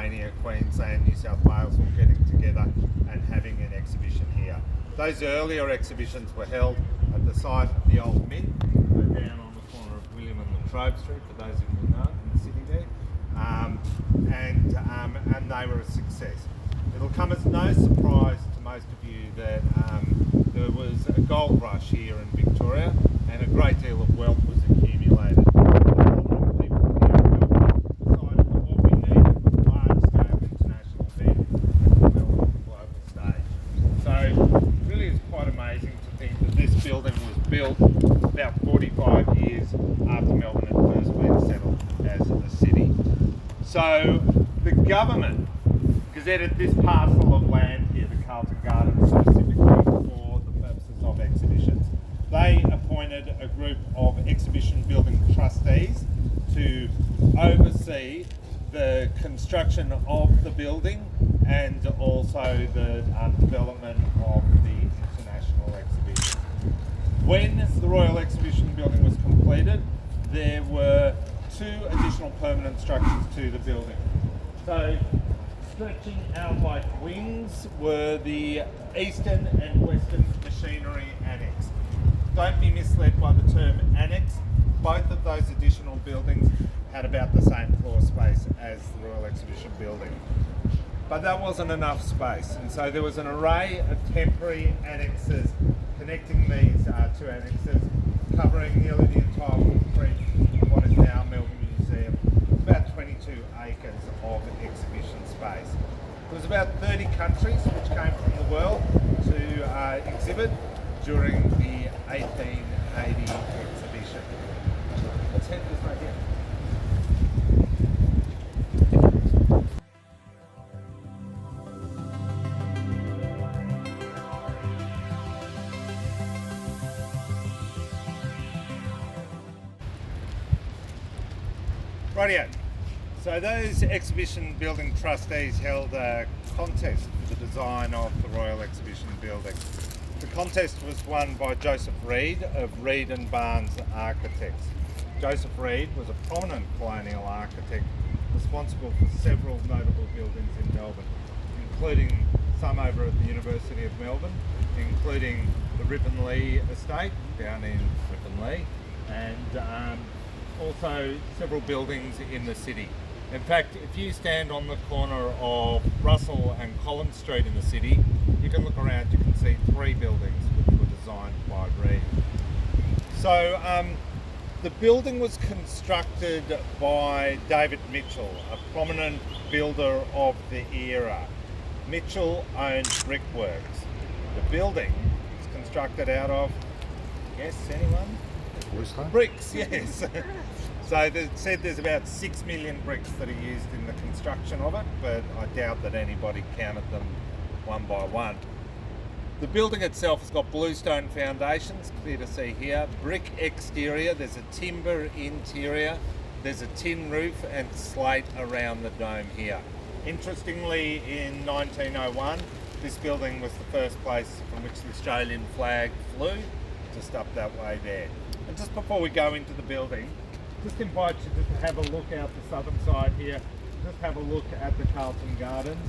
Tasmania, Queensland, New South Wales all getting together and having an exhibition here. Those earlier exhibitions were held at the site of the Old Mint, down on the corner of William and Latrobe Street, for those of you who know, in the city there, and they were a success. It'll come as no surprise to most of you that there was a gold rush here in Victoria, and a great deal of wealth was accumulated. Building was built about 45 years after Melbourne had first been settled as a city. So the government gazetted this parcel of land here, the Carlton Gardens, specifically for the purposes of exhibitions. They appointed a group of exhibition building trustees to oversee the construction of the building and also the development of the international exhibition. When the Royal Exhibition Building was completed, there were 2 additional permanent structures to the building. So, stretching out like wings were the Eastern and Western Machinery Annex. Don't be misled by the term annex. Both of those additional buildings had about the same floor space as the Royal Exhibition Building. But that wasn't enough space, and so there was an array of temporary annexes connecting these 2 annexes, covering nearly the entire footprint of what is now Melbourne Museum, about 22 acres of exhibition space. There was about 30 countries which came from the world to exhibit during the 1880 exhibition. Let's head this way here. Rightio. So those exhibition building trustees held a contest for the design of the Royal Exhibition Building. The contest was won by Joseph Reed of Reed and Barnes Architects. Joseph Reed was a prominent colonial architect responsible for several notable buildings in Melbourne, including some over at the University of Melbourne, including the Ripponlea Estate down in Ripponlea, and also several buildings in the city. In fact, if you stand on the corner of Russell and Collins Street in the city, you can look around, you can see 3 buildings which were designed by Reed. So the building was constructed by David Mitchell, a prominent builder of the era. Mitchell owned brickworks. The building is constructed out of, guess anyone? Bricks, yes. So they said there's about 6 million bricks that are used in the construction of it, but I doubt that anybody counted them one by one. The building itself has got bluestone foundations, clear to see here, brick exterior, there's a timber interior, there's a tin roof and slate around the dome here. Interestingly, in 1901, this building was the first place from which the Australian flag flew, just up that way there. And just before we go into the building, just invite you just to have a look out the southern side here, just have a look at the Carlton Gardens.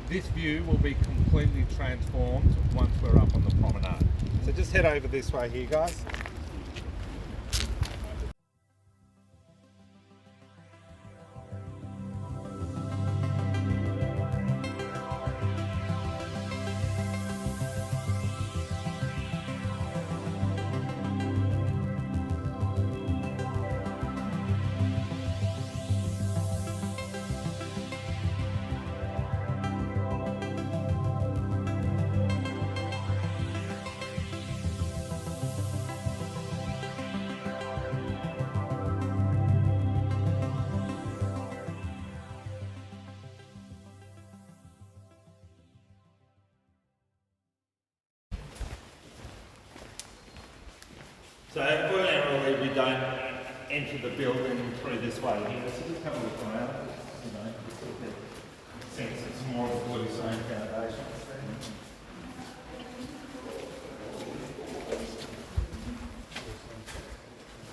This view will be completely transformed once we're up on the promenade. So just head over this way here, guys. So ordinarily we don't enter the building through this way here, so just have a look around, you know, sort of sense it's more of a bluestone foundation.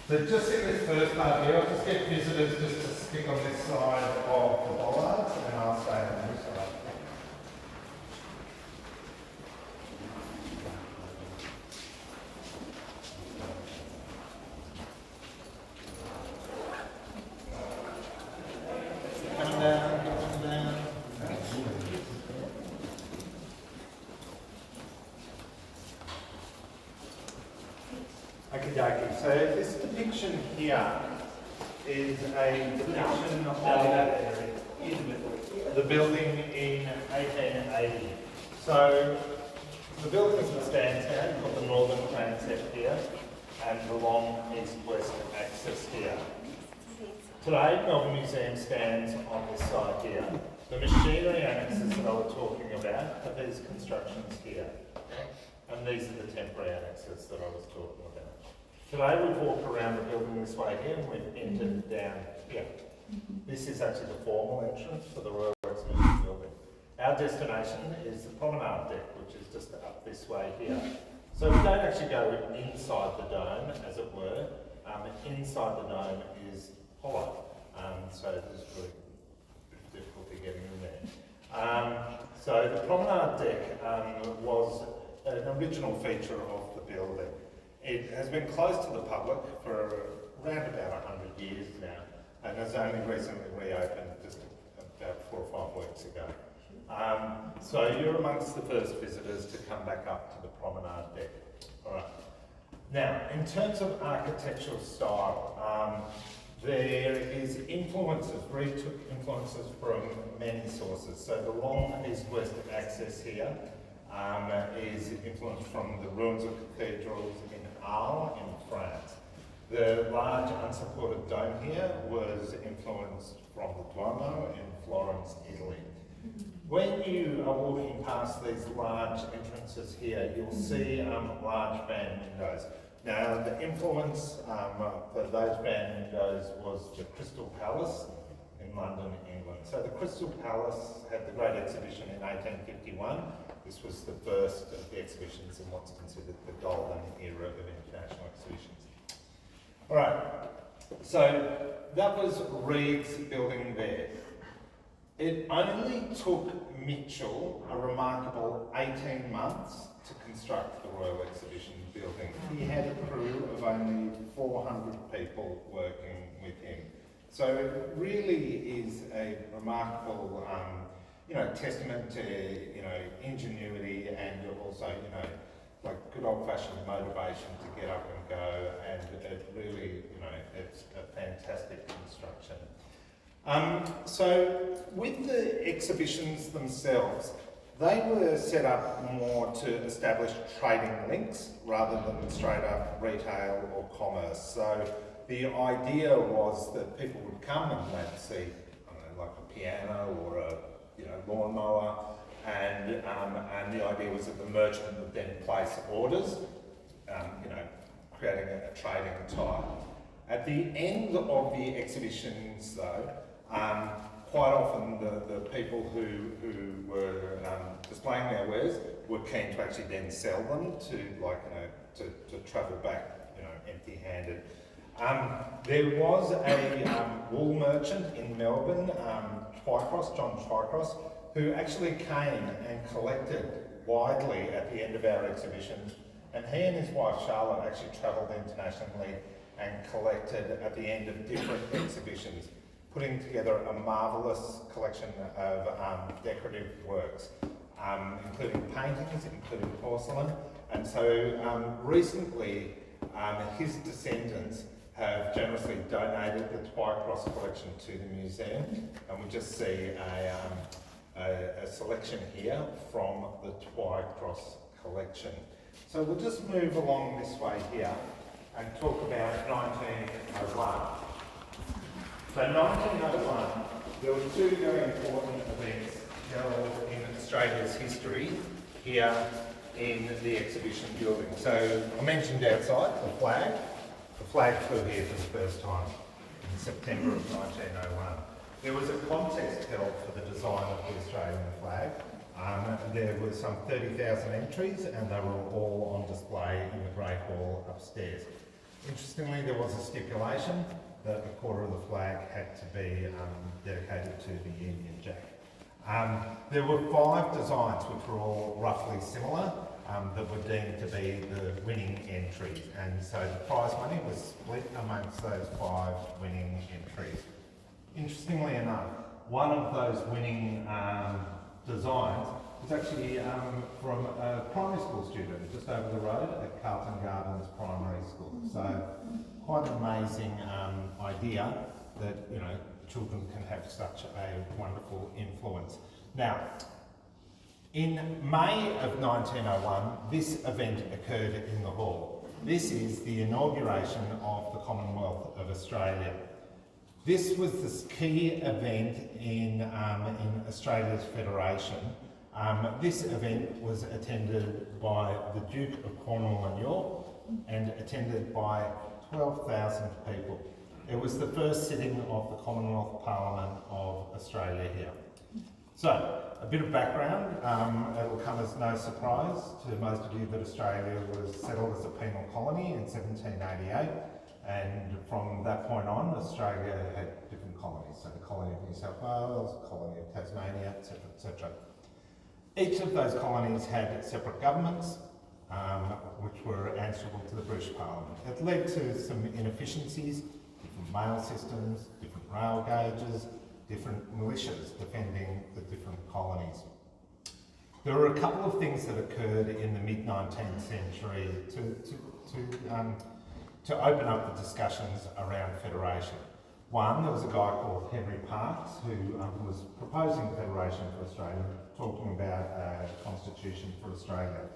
So just in this first part here, I'll just get visitors just to stick on this side of the bollards and ask Okie dokie. So this depiction here is a depiction of the building in 1880. So the building as it stands here, you've got the northern transept here and the long east-west axis here. Today, Melbourne Museum stands on this side here. The machinery annexes that I was talking about are these constructions here. And these are the temporary annexes that I was talking about. Today we've walked around the building this way here and we've entered down here. This is actually the formal entrance for the Royal Exhibition building. Our destination is the promenade deck, which is just up this way here. So we don't actually go inside the dome, as it were. Inside the dome is hollow, so there's really a bit of difficulty getting in there. So the promenade deck was an original feature of the building. It has been closed to the public for around about 100 years now, and has only recently reopened just about 4 or 5 weeks ago. So you're amongst the first visitors to come back up to the promenade deck. All right. Now, in terms of architectural style, there is influences, Reed took influences from many sources. So the long east-west axis here is influenced from the ruins of cathedrals in Arles in France. The large unsupported dome here was influenced from the Duomo in Florence, Italy. When you are walking past these large entrances here, you'll see large band windows. Now, the influence for those band windows was the Crystal Palace in London, England. So the Crystal Palace had the Great Exhibition in 1851. This was the first of the exhibitions in what's considered the golden era of international exhibitions. All right, so that was Reed's building there. It only took Mitchell a remarkable 18 months to construct the Royal Exhibition building. He had a crew of only 400 people working with him. So it really is a remarkable testament to, ingenuity and also, like good old-fashioned motivation to get up and go, and it really, it's a fantastic construction. So with the exhibitions themselves, they were set up more to establish trading links rather than straight up retail or commerce. So the idea was that people would come and they'd see, like a piano or a lawnmower, and the idea was that the merchant would then place orders, creating a trading tie. At the end of the exhibitions, though, quite often the people who were displaying their wares were keen to actually then sell them to travel back, empty-handed. There was a wool merchant in Melbourne, John Twycross, who actually came and collected widely at the end of our exhibition, and he and his wife Charlotte actually travelled internationally and collected at the end of different exhibitions, putting together a marvellous collection of decorative works, including paintings, including porcelain. And so recently his descendants have generously donated the Twycross collection to the museum, and we just see a selection here from the Twycross collection. So we'll just move along this way here and talk about 1901. So 1901, there were 2 very important events held in Australia's history here in the exhibition building. So I mentioned outside the flag. The flag flew here for the first time in September of 1901. There was a contest held for the design of the Australian flag. There were some 30,000 entries, and they were all on display in the Great Hall upstairs. Interestingly, there was a stipulation that a quarter of the flag had to be dedicated to the Union Jack. There were 5 designs which were all roughly similar that were deemed to be the winning entries, and so the prize money was split amongst those 5 winning entries. Interestingly enough, one of those winning designs was It's actually from a primary school student just over the road at Carlton Gardens Primary School. So quite an amazing idea that, you know, children can have such a wonderful influence. Now, in May of 1901, this event occurred in the hall. This is the inauguration of the Commonwealth of Australia. This was this key event in Australia's federation. This event was attended by the Duke of Cornwall and York and attended by 12,000 people. It was the first sitting of the Commonwealth Parliament of Australia here. So, a bit of background. It'll come as no surprise to most of you that Australia was settled as a penal colony in 1788, and from that point on, Australia had different colonies. So the colony of New South Wales, the colony of Tasmania, etc., etc. Each of those colonies had separate governments, which were answerable to the British Parliament. It led to some inefficiencies, different mail systems, different rail gauges, different militias defending the different colonies. There were a couple of things that occurred in the mid-19th century to open up the discussions around federation. One, there was a guy called Henry Parkes who was proposing federation for Australia, talking about a constitution for Australia.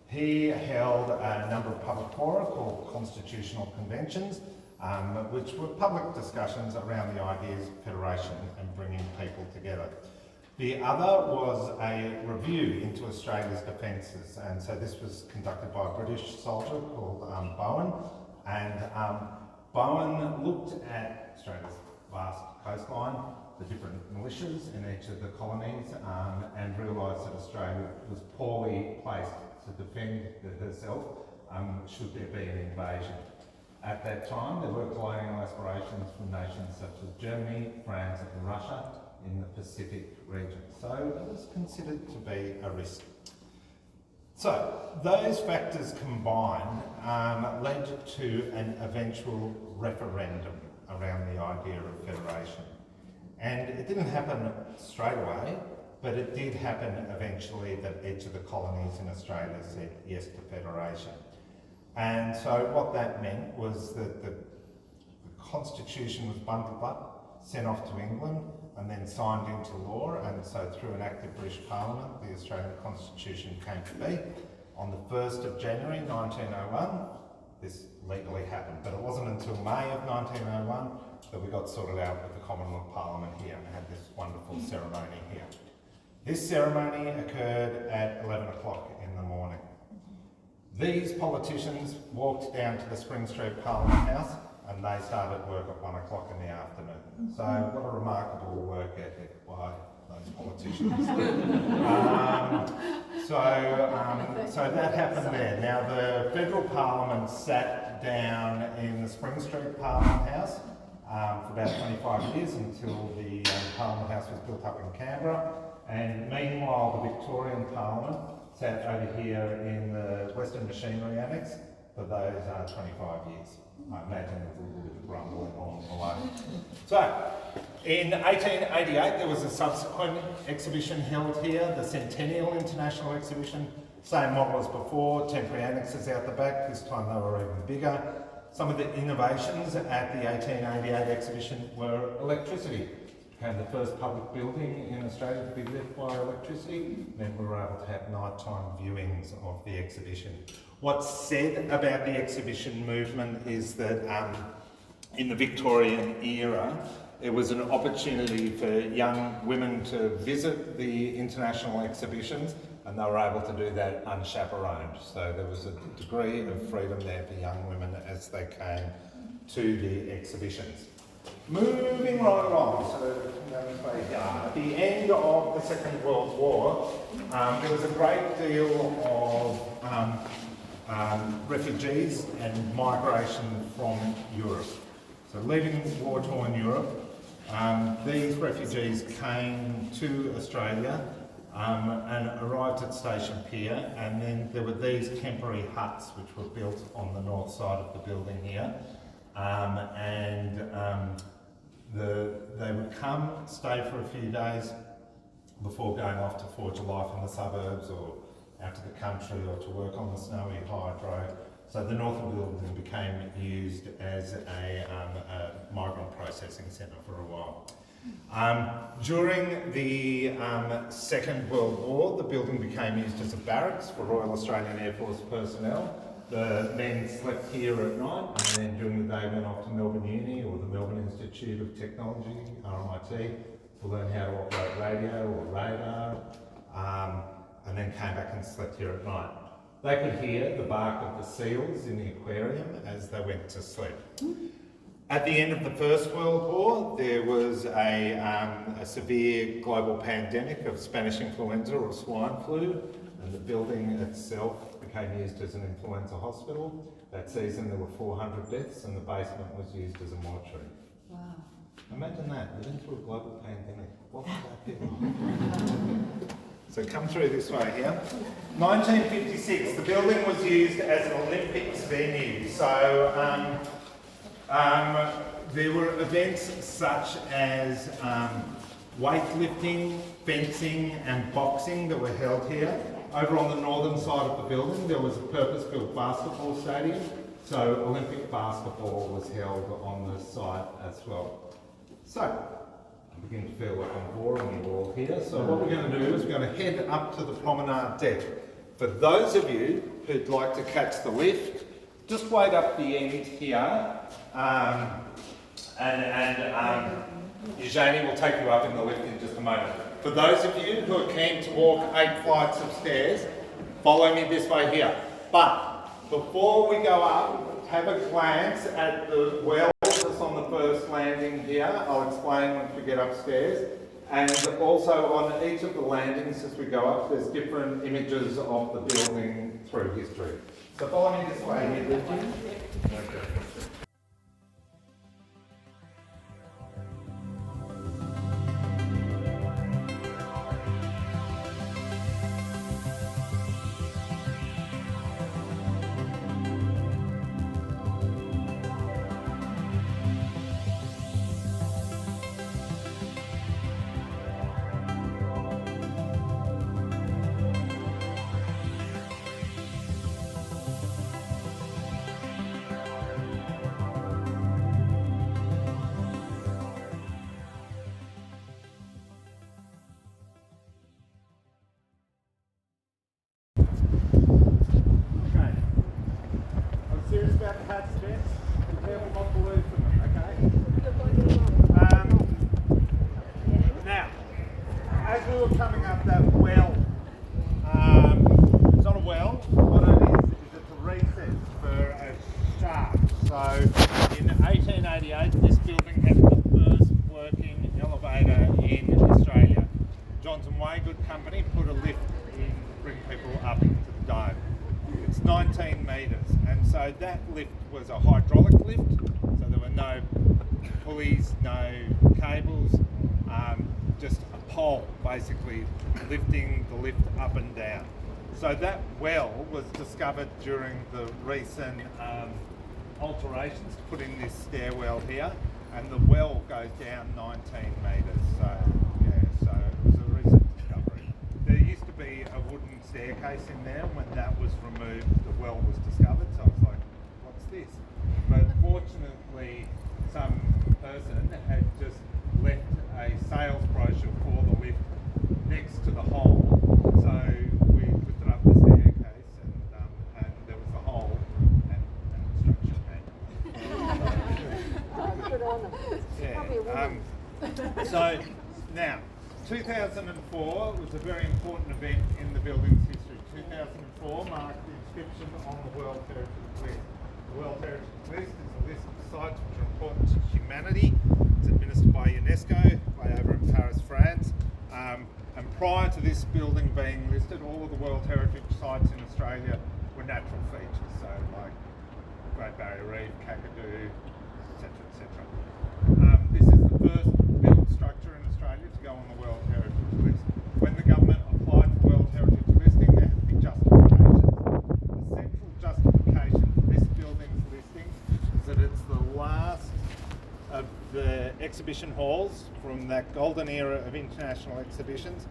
He held a number of public fora called constitutional conventions, which were public discussions around the ideas of federation and bringing people together. The other was a review into Australia's defences, and so this was conducted by a British soldier called Bowen, and Bowen looked at Australia's vast coastline, the different militias in each of the colonies, and realised that Australia was poorly placed to defend herself should there be an invasion. At that time, there were colonial aspirations from nations such as Germany, France and Russia in the Pacific region. So it was considered to be a risk. So those factors combined led to an eventual referendum around the idea of federation. And it didn't happen straight away, but it did happen eventually that each of the colonies in Australia said yes to federation. And so what that meant was that the constitution was bundled up, sent off to England, and then signed into law. And so through an act of British Parliament, the Australian Constitution came to be. On the 1st of January 1901, this legally happened. But it wasn't until May of 1901 that we got sorted out with the Commonwealth Parliament here and had this wonderful ceremony here. This ceremony occurred at 11 o'clock in the morning. These politicians walked down to the Spring Street Parliament House and they started work at 1 o'clock in the afternoon. So what a remarkable work ethic by those politicians. So that happened there. Now the Federal Parliament sat down in the Spring Street Parliament House for about 25 years until the Parliament House was built up in Canberra. And meanwhile the Victorian Parliament sat over here in the Western Machinery Annex for those 25 years. I imagine there was a little bit of grumbling on below. So, in 1888 there was a subsequent exhibition held here, the Centennial International Exhibition. Same model as before, temporary annexes out the back, this time they were even bigger. Some of the innovations at the 1888 exhibition were electricity. Had the first public building in Australia to be lit by electricity, then we were able to have nighttime viewings of the exhibition. What's said about the exhibition movement is that in the Victorian era, it was an opportunity for young women to visit the international exhibitions, and they were able to do that unchaperoned. So there was a degree of freedom there for young women as they came to the exhibitions. Moving right along, so at the end of the Second World War, there was a great deal of refugees and migration from Europe. So leaving war-torn Europe, these refugees came to Australia and arrived at Station Pier, and then there were these temporary huts which were built on the north side of the building here. They would come, stay for a few days, before going off to forge a life in the suburbs or out to the country or to work on the snowy hydro. So the northern building became used as a migrant processing centre for a while. During the Second World War, the building became used as a barracks for Royal Australian Air Force personnel. The men slept here at night and then during the day went off to Melbourne Uni or the Melbourne Institute of Technology, RMIT, to learn how to operate radio or radar, and then came back and slept here at night. They could hear the bark of the seals in the aquarium as they went to sleep. At the end of the First World War, there was a severe global pandemic of Spanish influenza or swine flu, and the building itself became used as an influenza hospital. That season there were 400 deaths and the basement was used as a mortuary. Wow. Imagine that, living through a global pandemic. What would that be? So come through this way here. 1956, the building was used as an Olympics venue. So there were events such as weightlifting, fencing and boxing that were held here. Over on the northern side of the building there was a purpose-built basketball stadium, so Olympic basketball was held on the site as well. So, I'm beginning to feel like I'm boring you all here, so what we're going to do is we're going to head up to the promenade deck. For those of you who'd like to catch the lift, just wait up the end here, Eugenie will take you up in the lift in just a moment. For those of you who are keen to walk 8 flights of stairs, follow me this way here. But before we go up, have a glance at the well that's on the first landing here. I'll explain once we get upstairs. And also on each of the landings as we go up, there's different images of the building through history. So follow me this way here, Richie. Okay. Serious about the hard steps, be careful not to lose them, okay? Now, as we were coming up that well, it's not a well, what it is it's a recess for a shaft. So in 1888 this building had the first working elevator in Australia. Johnson Waygood Company put a lift in to bring people up into the dome. It's 19 metres, and so that lift was a hydraulic lift, so there were no pulleys, no cables, just a pole basically lifting the lift up and down. So that well was discovered during the recent alterations to put in this stairwell here, and the well goes down 19 metres, so yeah, so it was a recent discovery. There used to be a wooden staircase in there. When that was removed, the well was discovered, so I was like, what's this? But fortunately, some person had just left a sales brochure for the lift next to the hole, so we lifted up the staircase and there was the hole and instruction manual. Good on them. Yeah. So now, 2004 was a very important event in the building's history. 2004 marked the inscription on the World Heritage List. The World Heritage List is a list of sites which are important to humanity. It's administered by UNESCO, way over in Paris, France. And prior to this building being listed, all of the World Heritage sites in Australia were natural features, so like Great Barrier Reef, Kakadu, etc., etc. This is the first built structure in Australia to go on the World Heritage List. When the government applied for World Heritage listing, there had to be justifications. The central justification for this building's listing is that it's the last of the exhibition halls from that golden era of international exhibitions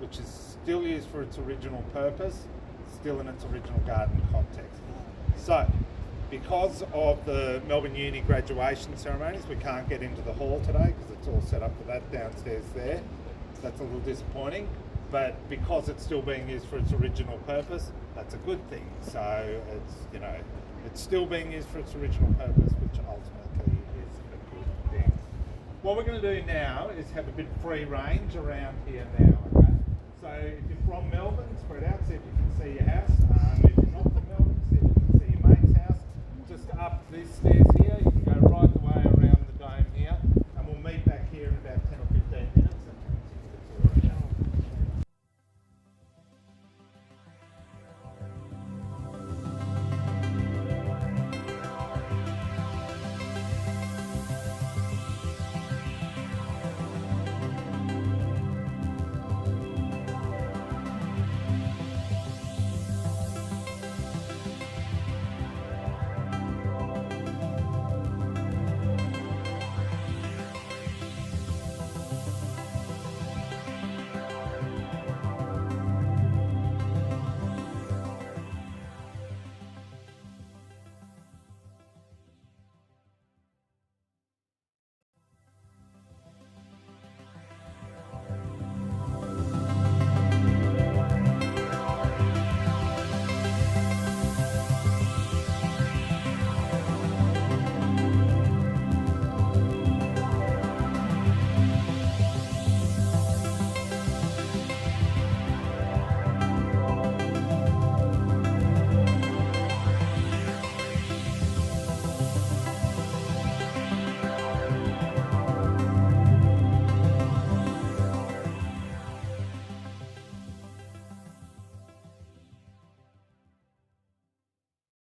which is still used for its original purpose, still in its original garden context. So, because of the Melbourne Uni graduation ceremonies, we can't get into the hall today because it's all set up for that downstairs there. That's a little disappointing, but because it's still being used for its original purpose, that's a good thing. So it's, you know, it's still being used for its original purpose, which ultimately is a good thing. What we're going to do now is have a bit free range around here now.